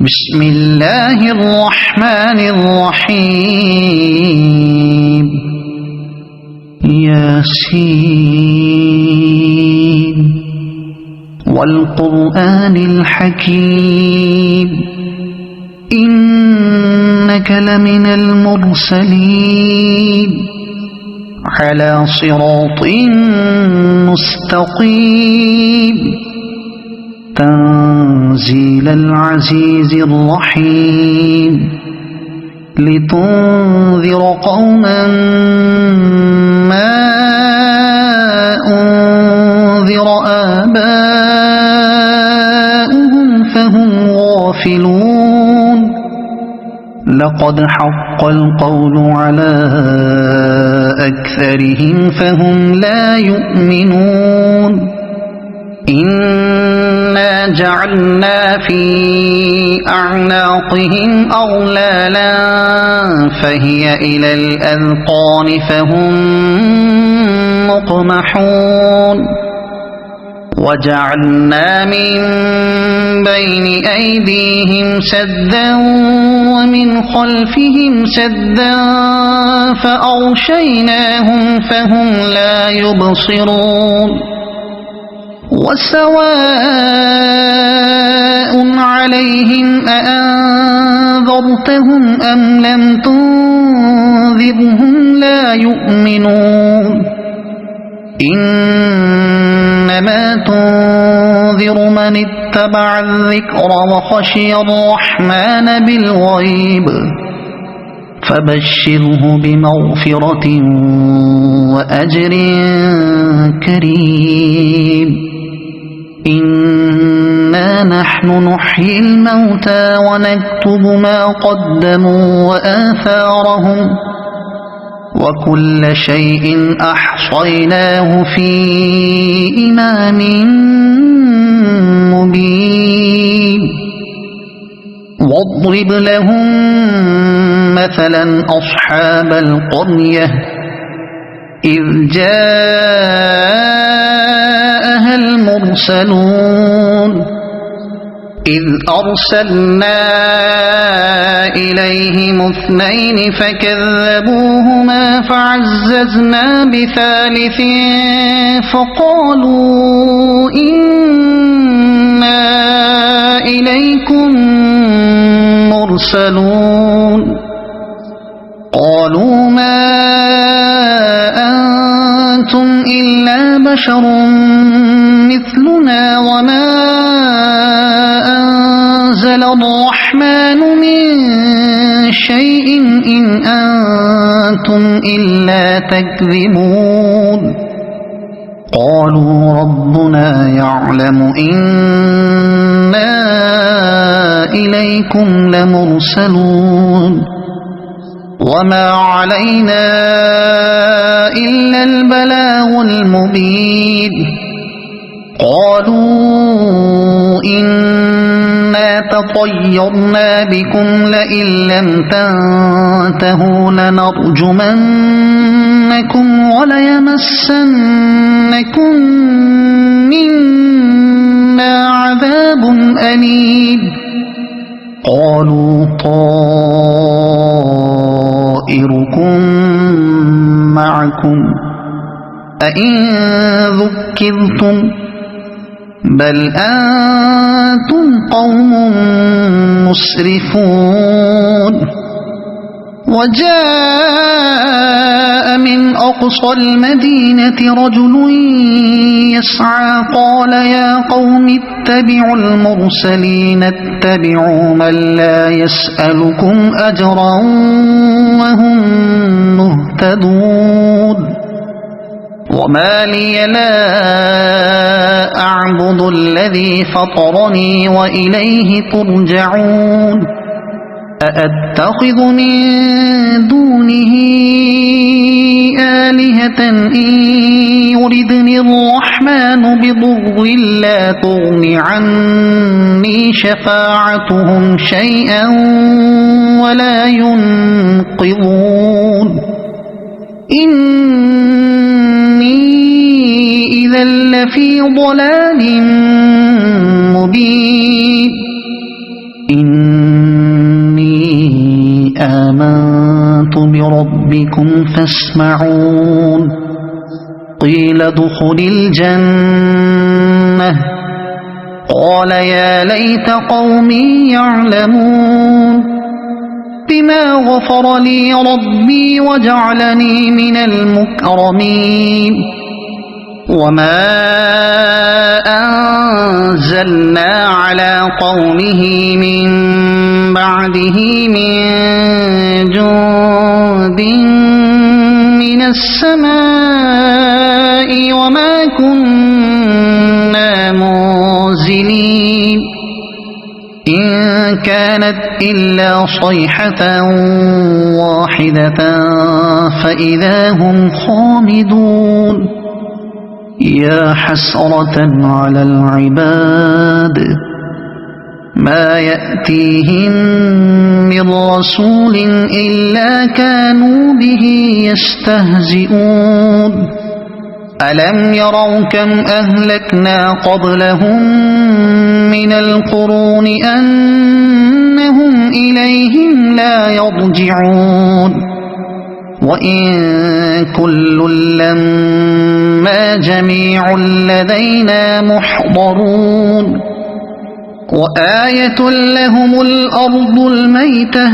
بسم الله الرحمن الرحيم ياسين والقرآن الحكيم إنك لمن المرسلين على صراط مستقيم تنزيل العزيز الرحيم لتنذر قوما ما أنذر آباؤهم فهم غافلون لقد حق القول على أكثرهم فهم لا يؤمنون إنا جعلنا في أعناقهم أغلالا فهي إلى الأذقان فهم مقمحون وجعلنا من بين أيديهم سدا ومن خلفهم سدا فأغشيناهم فهم لا يبصرون وسواء عليهم أأنذرتهم أم لم تنذرهم لا يؤمنون إنما تنذر من اتبع الذكر وخشي الرحمن بالغيب فبشره بمغفرة وأجر كريم إنا نحن نحيي الموتى ونكتب ما قدموا وآثارهم وكل شيء أحصيناه في إمام مبين واضرب لهم مثلا أصحاب القرية إذ جاءها المرسلون إذ أرسلنا إليهم اثنين فكذبوهما فعززنا بثالث فقالوا إنا إليكم مرسلون قالوا ما أنتم إلا بشر مثلنا وما أنزل الرحمن من شيء إن أنتم إلا تكذبون قالوا ربنا يعلم إنا إليكم لمرسلون وما علينا إلا البلاغ المبين قالوا إنا تطيرنا بكم لئن لم تنتهوا لنرجمنكم وليمسنكم منا عذاب أليم قالوا طائركم معكم أئن ذكرتم بل أنتم قوم مسرفون وجاء من أقصى المدينة رجل يسعى قال يا قوم اتبعوا المرسلين اتبعوا من لا يسألكم أجرا وهم مهتدون وما لي لا أعبد الذي فطرني وإليه ترجعون أأتخذ من دونه آلهة إن يردني الرحمن بضر لا تغن عني شفاعتهم شيئا ولا ينقذون إني إذا لفي ضلال مبين إني آمنت بربكم فاسمعون قيل ادخل الجنة قال يا ليت قومي يعلمون بما غفر لي ربي وجعلني من المكرمين وما أنزلنا على قومه من بعده من جند من السماء وما كنا منزلين إن كانت إلا صيحة واحدة فإذا هم خامدون يا حسرة على العباد ما يأتيهم من رسول إلا كانوا به يستهزئون ألم يروا كم أهلكنا قبلهم من القرون أنهم إليهم لا يرجعون وإن كل لما جميع لدينا محضرون وآية لهم الأرض الميتة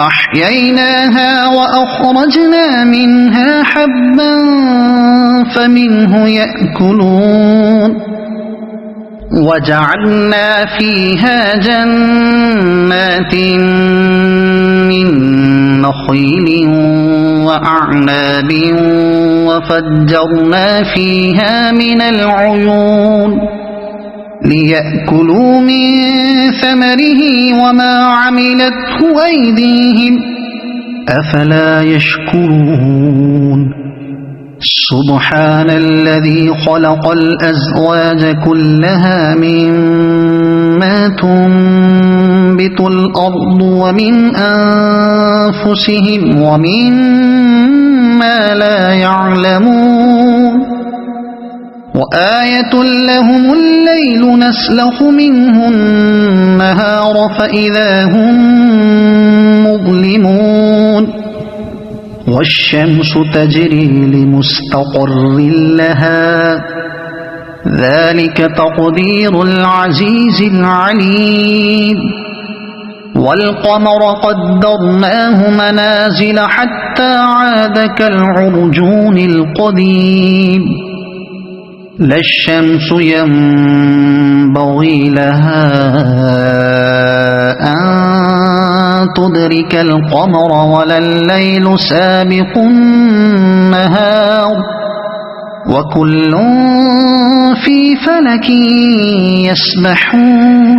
أحييناها وأخرجنا منها حبا فمنه يأكلون وجعلنا فيها جنات من نخيل وأعناب وفجرنا فيها من العيون ليأكلوا من ثمره وما عملته أيديهم أفلا يشكرون سبحان الذي خلق الأزواج كلها مما تنبت الأرض ومن أنفسهم ومما لا يعلمون وآية لهم الليل نسلخ منه النهار فإذا هم مظلمون والشمس تجري لمستقر لها ذلك تقدير العزيز العليم والقمر قدرناه منازل حتى عاد كالعرجون القديم لا الشمس ينبغي لها أن تدرك القمر ولا الليل سابق النهار وكل في فلك يسبحون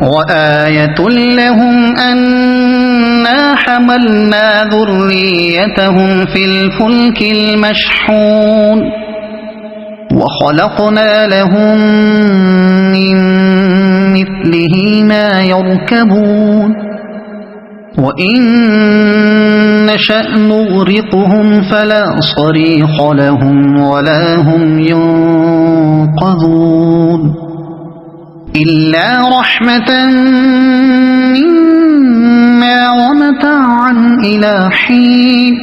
وآية لهم أنا حملنا ذريتهم في الفلك المشحون وخلقنا لهم من مثله ما يركبون وإن نشأ نغرقهم فلا صريخ لهم ولا هم ينقذون إلا رحمة منا ومتاعا إلى حين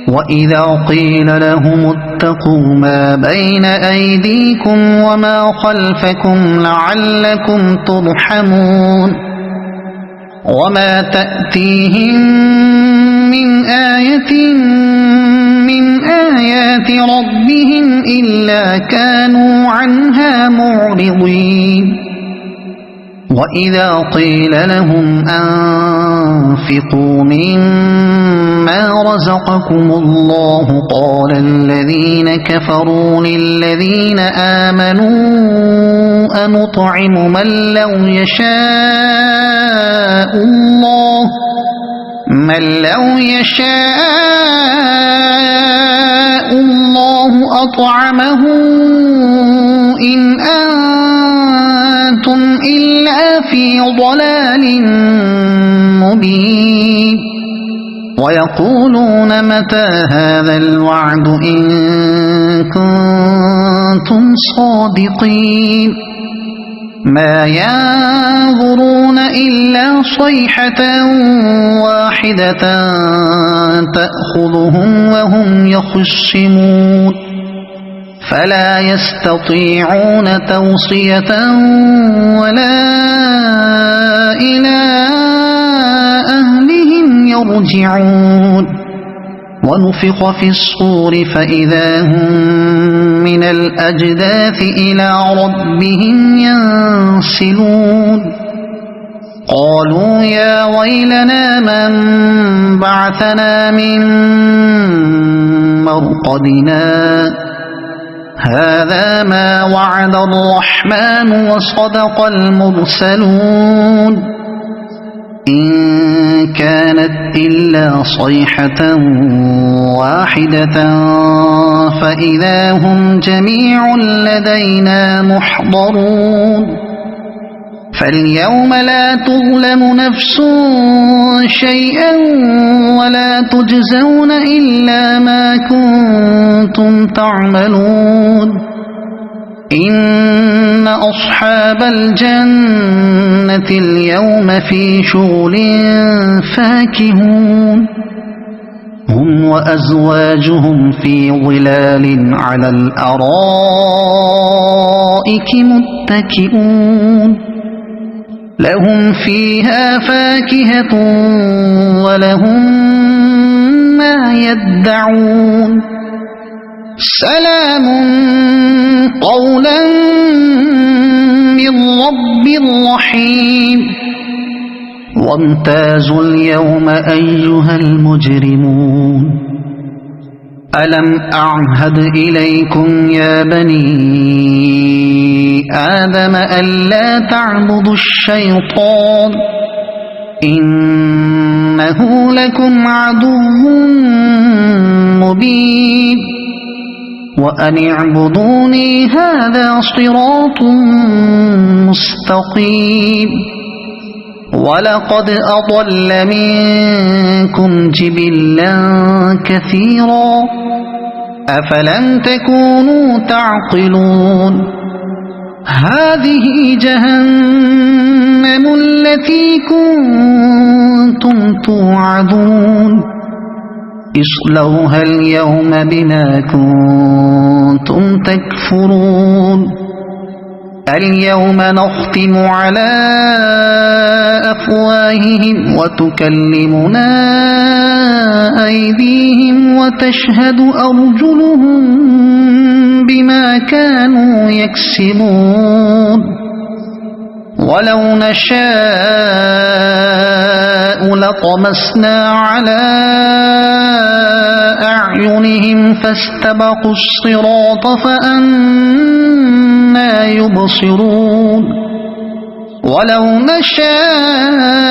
وإذا قيل لهم اتقوا ما بين أيديكم وما خلفكم لعلكم ترحمون وما تأتيهم من آية من آيات ربهم إلا كانوا عنها معرضين وإذا قيل لهم أنفقوا مما رزقكم الله قال الذين كفروا للذين آمنوا أنطعم من لو يشاء الله أطعمه إن أنتم إلا في ضلال مبين ويقولون متى هذا الوعد إن كنتم صادقين ما ينظرون إلا صيحة واحدة تأخذهم وهم يخصمون فلا يستطيعون توصية ولا إلى أهلهم يرجعون ونفخ في الصور فإذا هم من الأجداث إلى ربهم ينسلون قالوا يا ويلنا من بعثنا من مرقدنا هذا ما وعد الرحمن وصدق المرسلون إن كانت إلا صيحة واحدة فإذا هم جميع لدينا محضرون فاليوم لا تظلم نفس شيئا ولا تجزون إلا ما كنتم تعملون إن أصحاب الجنة اليوم في شغل فاكهون هم وأزواجهم في ظلال على الأرائك متكئون لهم فيها فاكهة ولهم ما يدعون سلام قولا من رب رحيم وامتازوا اليوم أيها المجرمون ألم أعهد إليكم يا بني آدم ألا تعبدوا الشيطان إنه لكم عدو مبين وأن اعبدوني هذا صراط مستقيم ولقد أضل منكم جبلا كثيرا أفلم تكونوا تعقلون هذه جهنم التي كنتم توعدون اصلوها اليوم بما كنتم تكفرون اليوم نختم على أفواههم وتكلمنا أيديهم وتشهد أرجلهم بما كانوا يكسبون ولو نشاء لطمسنا على أعينهم فاستبقوا الصراط فأنى يبصرون ولو نشاء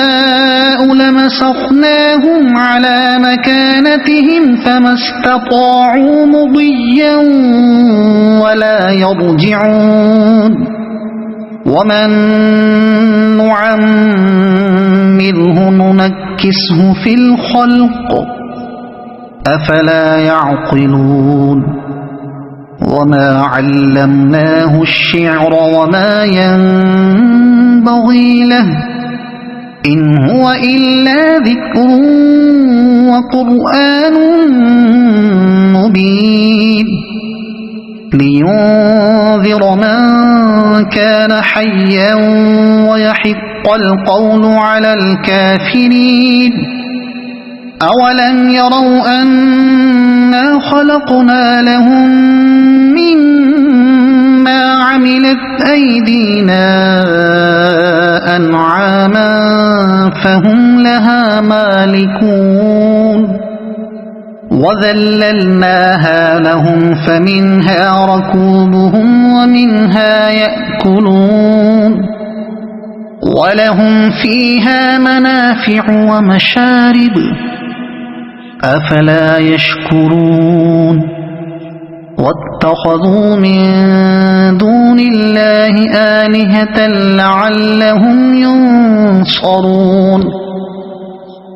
لمسخناهم على مكانتهم فما استطاعوا مضيا ولا يرجعون ومن نعمره ننكسه في الخلق أفلا يعقلون وما علمناه الشعر وما ينبغي له إن هو إلا ذكر وقرآن مبين لينذر من كان حيا ويحق القول على الكافرين أولم يروا أنا خلقنا لهم مما عملت أيدينا أنعاما فهم لها مالكون وذللناها لهم فمنها ركوبهم ومنها يأكلون ولهم فيها منافع ومشارب أفلا يشكرون واتخذوا من دون الله آلهة لعلهم ينصرون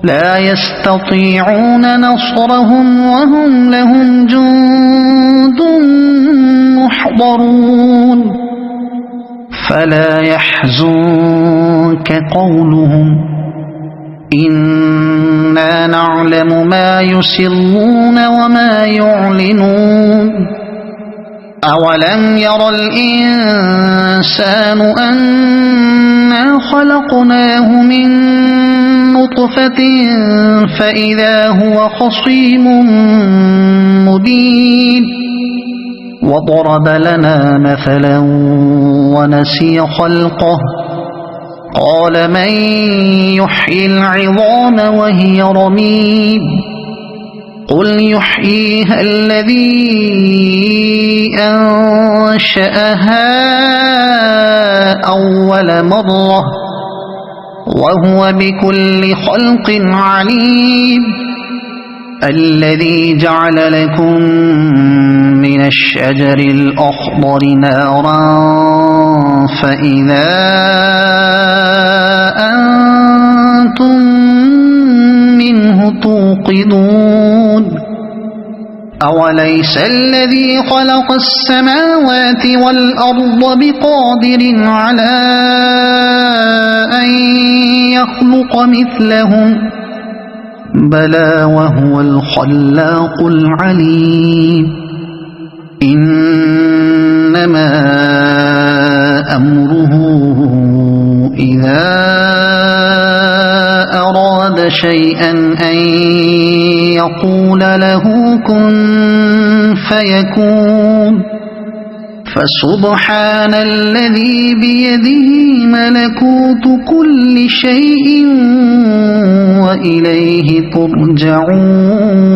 لا يستطيعون نصرهم وهم لهم جند محضرون فلا يحزنك قولهم إنا نعلم ما يسرون وما يعلنون أولم ير الإنسان أنا خلقناه من نطفة فإذا هو خصيم مبين وضرب لنا مثلا ونسي خلقه قال من يحيي العظام وهي رميم قل يحييها الذي أنشأها أول مرة وهو بكل خلق عليم الذي جعل لكم من الشجر الأخضر نارا فإذا أنتم منه توقدون أوليس الذي خلق السماوات والأرض بقادر على أن يخلق مثلهم بلى وهو الخلاق العليم إنما أمره إذا أراد شيئا أن يقول له كن فيكون فسبحان الذي بيده ملكوت كل شيء وإليه ترجعون